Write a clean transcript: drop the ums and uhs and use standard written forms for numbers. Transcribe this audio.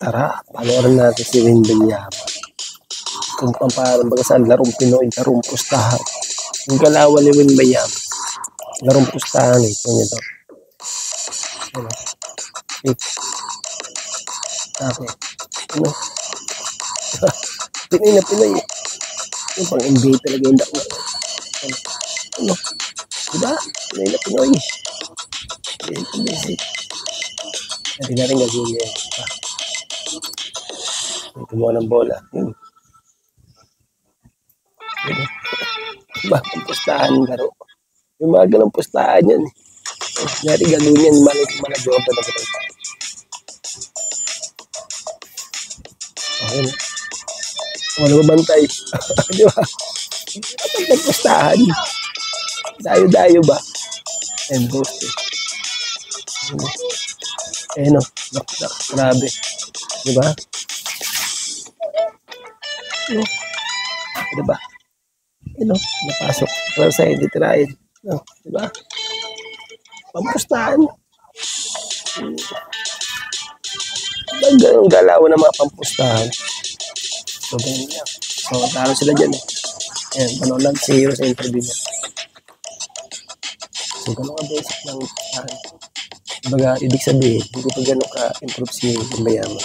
Tara, panoorin natin si Win Bilyama. Kung parang baga sa larong Pinoy, larong pustahan. Yung galawan ni Win Bilyama. Larong pustahan eh. Kung ito. Ano? Pick. Okay. Ano? Pinoy na Pinoy. Yung pang NBA talaga yung dako. Ano? Diba? Pinoy na Pinoy. Basic. Hindi na rin gagawin yan. Kumuha ng bola. Diba? Ang pustahan ng laro. Yung mga ganang pustahan yan. Nangyari gagawin yan. Malagawa pa na ganun. Okay na. Wala ba bantay? Diba? Kapag nagpustahan. Dayo-dayo ba? And post eh. Eh no. Grabe. Diba? Diba? Ano, napasok. Well, sa edit tirahin. No, diba? Pampustahan. Diba ganun galaw ng mga pampustahan? So, ganyan niya. So, talo sila dyan eh. Ayan, panahon lang si Hero sa interview niya. So, ganun ka basic lang. Baga, ibig sabihin, hindi pa ganun ka-improve si Bilyama.